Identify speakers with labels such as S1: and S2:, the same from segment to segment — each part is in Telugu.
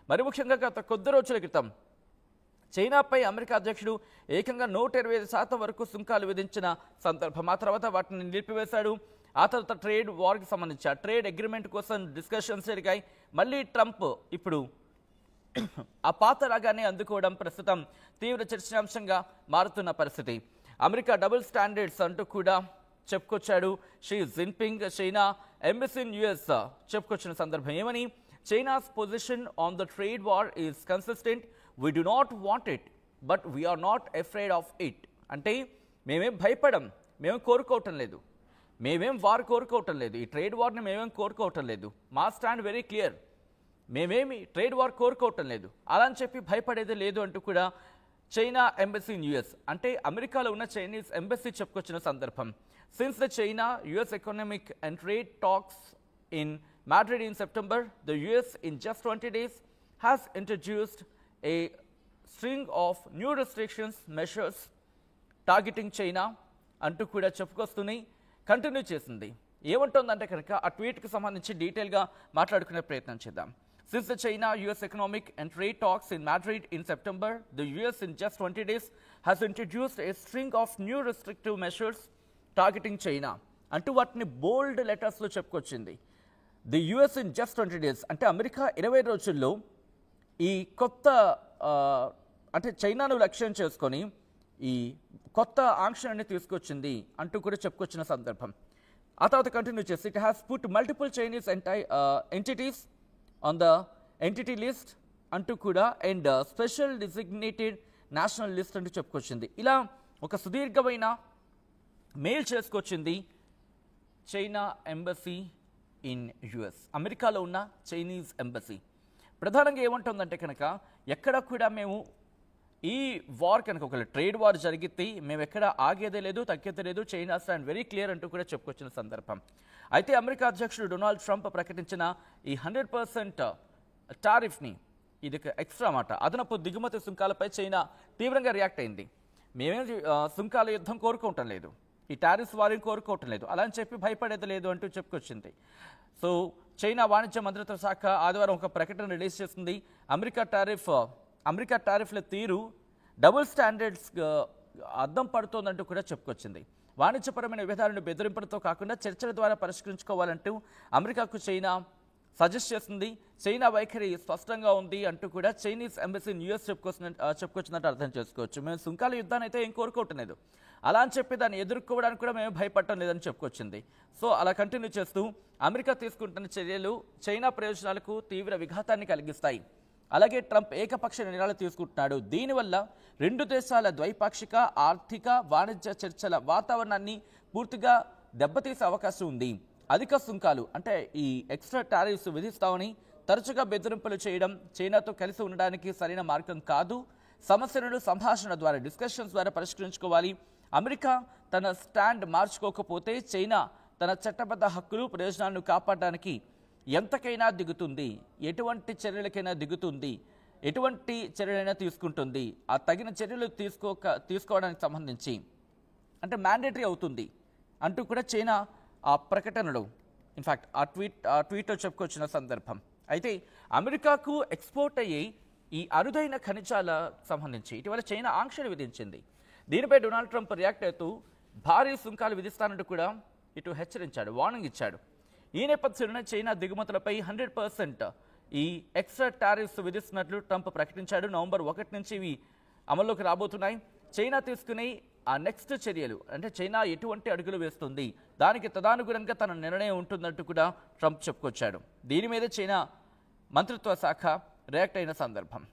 S1: మరి ముఖ్యంగా గత కొద్ది రోజుల క్రితం చైనాపై అమెరికా అధ్యక్షుడు ఏకంగా 125% వరకు సుంకాలు విధించిన సందర్భం. ఆ తర్వాత వాటిని నిలిపివేశాడు. ఆ తర్వాత ట్రేడ్ వార్కి సంబంధించి ఆ ట్రేడ్ అగ్రిమెంట్ కోసం డిస్కషన్స్ జరిగాయి. మళ్ళీ ట్రంప్ ఇప్పుడు ఆ పాత రాగానే అందుకోవడం ప్రస్తుతం తీవ్ర చర్చనాంశంగా మారుతున్న పరిస్థితి. అమెరికా డబుల్ స్టాండర్డ్స్ అంటూ కూడా చెప్పుకొచ్చాడు Xi Jinping. China embassy in US చెప్పుకొచ్చిన సందర్భం ఏమని, China's position on the trade war is consistent, we do not want it but we are not afraid of it. అంటే మేమేం భయపడం, మేము కోరుకోవటం లేదు, మేమేం వార్ కోరుకోవటం లేదు, ఈ ట్రేడ్ వార్ని మేమేం కోరుకోవటం లేదు, మా స్టాండ్ వెరీ క్లియర్, మేమేమి ట్రేడ్ వార్ కోరుకోవటం లేదు, అలా అని చెప్పి భయపడేది లేదు అంటూ కూడా చైనా ఎంబసీ ఇన్ యుఎస్ అంటే అమెరికాలో ఉన్న చైనీస్ ఎంబసీ చెప్పుకొచ్చిన సందర్భం. Since the China US economic and trade talks in Madrid in September, the US in just 20 days has introduced a string of new restrictions measures targeting China అంటూ కూడా చెప్పుకొస్తూనే కంటిన్యూ చేసింది. ఏమంటుందంటే కనుక ఆ ట్వీట్కి సంబంధించి డీటెయిల్గా మాట్లాడుకునే ప్రయత్నం చేద్దాం. Since the China-US economic and trade talks in Madrid in September, the US in just 20 days has introduced a string of new restrictive measures targeting China అంటూ వాటిని బోల్డ్ లెటర్స్లో చెప్పుకొచ్చింది. The US in just 20 days అంటే అమెరికా 20 రోజుల్లో ఈ కొత్త అంటే చైనాను లక్ష్యం చేసుకొని ఈ కొత్త ఆంక్షలన్నీ తీసుకొచ్చింది అంటూ కూడా చెప్పుకొచ్చిన సందర్భం. ఆ తర్వాత కంటిన్యూ చేసి it has put multiple Chinese entities on the entity list అంటూ కూడా and special designated national list అంటూ చెప్పుకొచ్చింది. ఇలా ఒక సుదీర్ఘమైన మెయిల్ చేసుకొచ్చింది చైనా ఎంబసీ ఇన్ యుఎస్, అమెరికాలో ఉన్న చైనీస్ ఎంబసీ. ప్రధానంగా ఏమంటుందంటే కనుక ఎక్కడ కూడా మేము ఈ వార్ కనుక ఒక ట్రేడ్ వార్ జరిగితే మేము ఎక్కడ ఆగేదే లేదు, తగ్గేదే లేదు, చైనా స్టాండ్ వెరీ క్లియర్ అంటూ కూడా చెప్పుకొచ్చిన సందర్భం. అయితే అమెరికా అధ్యక్షుడు డొనాల్డ్ ట్రంప్ ప్రకటించిన ఈ 100% టారిఫ్ని, ఇది ఎక్స్ట్రా మాట, అదనపు దిగుమతి సుంకాలపై చైనా తీవ్రంగా రియాక్ట్ అయింది. మేమేం సుంకాల యుద్ధం కోరుకోవటం లేదు, ఈ టారిఫ్స్ వారిని కోరుకోవటం లేదు, అలా అని చెప్పి భయపడేది లేదు అంటూ చెప్పుకొచ్చింది. సో చైనా వాణిజ్య మంత్రిత్వ శాఖ ఆదివారం ఒక ప్రకటన రిలీజ్ చేసింది. అమెరికా టారిఫ్ల తీరు డబుల్ స్టాండర్డ్స్ అద్దం పడుతోందంటూ కూడా చెప్పుకొచ్చింది. వాణిజ్యపరమైన విభేదాలను బెదిరింపులతో కాకుండా చర్చల ద్వారా పరిష్కరించుకోవాలంటూ అమెరికాకు చైనా సజెస్ట్ చేసింది. చైనా వైఖరి స్పష్టంగా ఉంది అంటూ కూడా చైనీస్ ఎంబసీ న్యూస్ చెప్పుకొచ్చినట్టు అర్థం చేసుకోవచ్చు. మేము సుంకాల యుద్ధాన్ని అయితే ఏం కోరుకోవటం లేదు, అలా అని చెప్పి దాన్ని ఎదుర్కోవడానికి కూడా మేము భయపడటం లేదని చెప్పుకొచ్చింది. సో అలా కంటిన్యూ చేస్తూ అమెరికా తీసుకుంటున్న చర్యలు చైనా ప్రయోజనాలకు తీవ్ర విఘాతాన్ని కలిగిస్తాయి. అలాగే ట్రంప్ ఏకపక్ష నిర్ణయాలు తీసుకుంటున్నాడు. దీనివల్ల రెండు దేశాల ద్వైపాక్షిక ఆర్థిక వాణిజ్య చర్చల వాతావరణాన్ని పూర్తిగా దెబ్బతీసే అవకాశం ఉంది. అధిక సుంకాలు అంటే ఈ ఎక్స్ట్రా టారిఫ్స్ విధిస్తామని తరచుగా బెదిరింపులు చేయడం చైనాతో కలిసి ఉండడానికి సరైన మార్గం కాదు. సమస్యలను సంభాషణ ద్వారా డిస్కషన్స్ ద్వారా పరిష్కరించుకోవాలి. అమెరికా తన స్టాండ్ మార్చుకోకపోతే చైనా తన చట్టబద్ధ హక్కులు ప్రయోజనాలను కాపాడడానికి ఎంతకైనా దిగుతుంది, ఎటువంటి చర్యలకైనా దిగుతుంది, ఎటువంటి చర్యలైనా తీసుకుంటుంది. ఆ తగిన చర్యలు తీసుకోవడానికి సంబంధించి అంటే మ్యాండేటరీ అవుతుంది అంటూ కూడా చైనా ఆ ప్రకటనలో ఇన్ఫ్యాక్ట్ ఆ ట్వీట్లో చెప్పుకొచ్చిన సందర్భం. అయితే అమెరికాకు ఎక్స్పోర్ట్ అయ్యే ఈ అరుదైన ఖనిజాలకు సంబంధించి ఇటీవల చైనా ఆంక్షలు విధించింది. దీనిపై డొనాల్డ్ ట్రంప్ రియాక్ట్ అవుతూ భారీ సుంకాలు విధిస్తానంటూ కూడా ఇటు హెచ్చరించాడు, వార్నింగ్ ఇచ్చాడు. ఈ నేపథ్యంలో చైనా దిగుమతులపై 100% ఈ ఎక్స్ట్రా టారిఫ్స్ విధిస్తున్నట్లు ట్రంప్ ప్రకటించాడు. నవంబర్ 1 నుంచి ఇవి అమల్లోకి రాబోతున్నాయి. చైనా తీసుకునే ఆ నెక్స్ట్ చర్యలు అంటే చైనా ఎటువంటి అడుగులు వేస్తుంది దానికి తదనుగుణంగా తన నిర్ణయం ఉంటుందంటూ కూడా ట్రంప్ చెప్పుకొచ్చాడు. దీని మీద చైనా మంత్రిత్వ శాఖ రియాక్ట్ అయిన సందర్భం.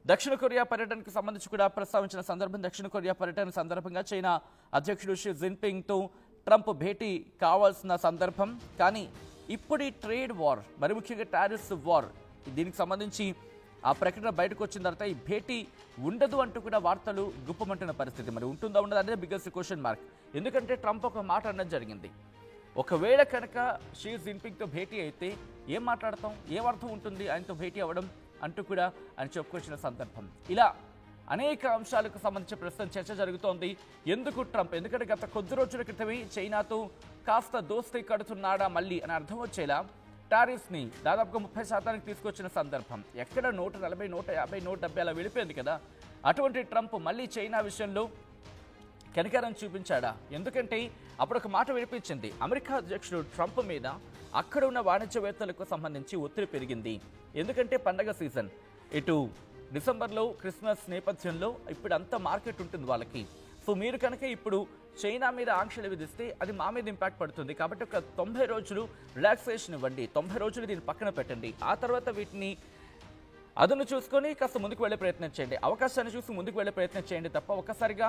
S1: దక్షిణ కొరియా పర్యటనకు సంబంధించి కూడా ప్రస్తావించిన సందర్భం. దక్షిణ కొరియా పర్యటన సందర్భంగా చైనా అధ్యక్షుడు షీ జిన్పింగ్తో ట్రంప్ భేటీ కావాల్సిన సందర్భం. కానీ ఇప్పుడు ఈ ట్రేడ్ వార్, మరి ముఖ్యంగా టారిఫ్స్ వార్, దీనికి సంబంధించి ఆ ప్రకటన బయటకు వచ్చిన తర్వాత ఈ భేటీ ఉండదు అంటూ కూడా వార్తలు గుప్పమంటున్న పరిస్థితి. మరి ఉంటుందా ఉండదు అనేది బిగ్గెస్ట్ క్వశ్చన్ మార్క్. ఎందుకంటే ట్రంప్ ఒక మాట అన్నది జరిగింది, ఒకవేళ కనుక షీ జిన్పింగ్తో భేటీ అయితే ఏం మాట్లాడతాం, ఏం అర్థం ఉంటుంది ఆయనతో భేటీ అవ్వడం అంటూ కూడా ఆయన చెప్పుకొచ్చిన సందర్భం. ఇలా అనేక అంశాలకు సంబంధించి ప్రస్తుతం చర్చ జరుగుతోంది. ఎందుకు ట్రంప్, ఎందుకంటే గత కొద్ది రోజుల క్రితమే చైనాతో కాస్త దోస్తీ కడుతున్నాడా మళ్ళీ అని అర్థం వచ్చేలా టారిఫ్స్ని దాదాపుగా 30% తీసుకొచ్చిన సందర్భం. ఎక్కడ 140, 150, 170 అలా వెళ్ళిపోయింది కదా. అటువంటి ట్రంప్ మళ్ళీ చైనా విషయంలో కనికరం చూపించాడా? ఎందుకంటే అప్పుడు ఒక మాట వినిపించింది, అమెరికా అధ్యక్షుడు ట్రంప్ మీద అక్కడ ఉన్న వాణిజ్యవేత్తలకు సంబంధించి ఒత్తిడి పెరిగింది. ఎందుకంటే పండగ సీజన్, ఇటు డిసెంబర్లో క్రిస్మస్ నేపథ్యంలో ఇప్పుడు అంత మార్కెట్ ఉంటుంది వాళ్ళకి. సో మీరు కనుక ఇప్పుడు చైనా మీద ఆంక్షలు విధిస్తే అది మా మీద ఇంపాక్ట్ పడుతుంది. కాబట్టి ఒక 90 రోజులు రిలాక్సేషన్ ఇవ్వండి, 90 రోజులు దీన్ని పక్కన పెట్టండి, ఆ తర్వాత వీటిని అదును చూసుకొని కాస్త ముందుకు వెళ్ళే ప్రయత్నం చేయండి, అవకాశాన్ని చూసి ముందుకు వెళ్ళే ప్రయత్నం చేయండి తప్ప ఒక్కసారిగా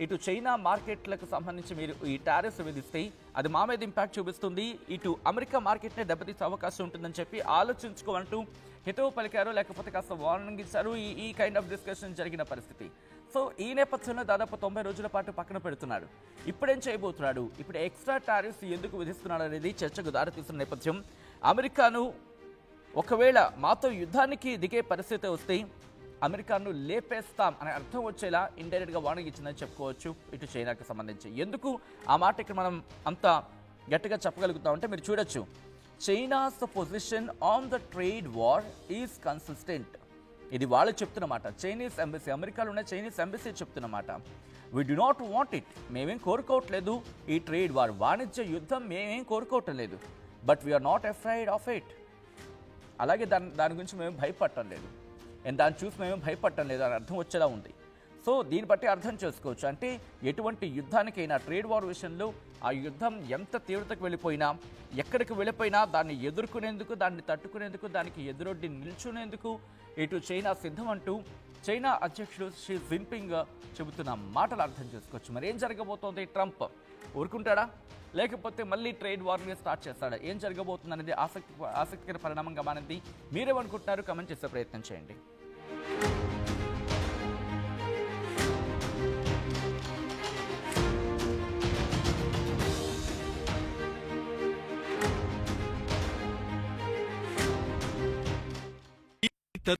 S1: ఇటు చైనా మార్కెట్లకు సంబంధించి మీరు ఈ టారిఫ్స్ విధిస్తే అది మా మీద ఇంపాక్ట్ చూపిస్తుంది, ఇటు అమెరికా మార్కెట్నే దెబ్బతీసే అవకాశం ఉంటుందని చెప్పి ఆలోచించుకోమంటూ హితవు పలికారు, లేకపోతే కాస్త వార్నింగ్ ఇచ్చారు. ఈ కైండ్ ఆఫ్ డిస్కషన్ జరిగిన పరిస్థితి. సో ఈ నేపథ్యంలో దాదాపు 90 రోజుల పాటు పక్కన పెడుతున్నాడు. ఇప్పుడేం చేయబోతున్నాడు, ఇప్పుడు ఎక్స్ట్రా టారిఫ్స్ ఎందుకు విధిస్తున్నాడు అనేది చర్చకు దారితీస్తున్న నేపథ్యం. అమెరికాను ఒకవేళ మాతో యుద్ధానికి దిగే పరిస్థితి వస్తే అమెరికాను లేపేస్తాం అనే అర్థం వచ్చేలా ఇండైరెక్ట్గా వార్నింగ్ ఇచ్చిందని చెప్పుకోవచ్చు ఇటు చైనాకి సంబంధించి. ఎందుకు ఆ మాట ఇక్కడ మనం అంత గట్టిగా చెప్పగలుగుతామంటే మీరు చూడొచ్చు, China's position on the trade war is consistent. ఇది వాళ్ళు చెప్తున్నమాట, చైనీస్ ఎంబసీ, అమెరికాలో ఉన్న చైనీస్ ఎంబసీ చెప్తున్నమాట. We do not want it, మేమేం కోరుకోవట్లేదు ఈ ట్రేడ్ వార్, వాణిజ్య యుద్ధం మేమేం కోరుకోవటం లేదు. But we are not afraid of it. అలాగే దాని గురించి మేము భయపడటం లేదు, దాన్ని చూసి మేము భయపడటం లేదు అని అర్థం వచ్చేలా ఉంది. సో దీన్ని బట్టి అర్థం చేసుకోవచ్చు, అంటే ఎటువంటి యుద్ధానికైనా ట్రేడ్ వార్ విషయంలో ఆ యుద్ధం ఎంత తీవ్రతకు వెళ్ళిపోయినా, ఎక్కడికి వెళ్ళిపోయినా దాన్ని ఎదుర్కొనేందుకు, దాన్ని తట్టుకునేందుకు, దానికి ఎదురొడ్డి నిల్చునేందుకు ఇటు చైనా సిద్ధం అంటూ చైనా అధ్యక్షుడు షీ జిన్పింగ్ చెబుతున్న మాటలు అర్థం చేసుకోవచ్చు. మరి ఏం జరగబోతోంది, ట్రంప్ ఊరుకుంటాడా లేకపోతే మళ్ళీ ట్రేడ్ వార్ని స్టార్ట్ చేస్తాడా, ఏం జరగబోతుంది అనేది ఆసక్తికర పరిణామంగా మారింది. మీరేమనుకుంటున్నారు, కమెంట్ చేసే ప్రయత్నం చేయండి.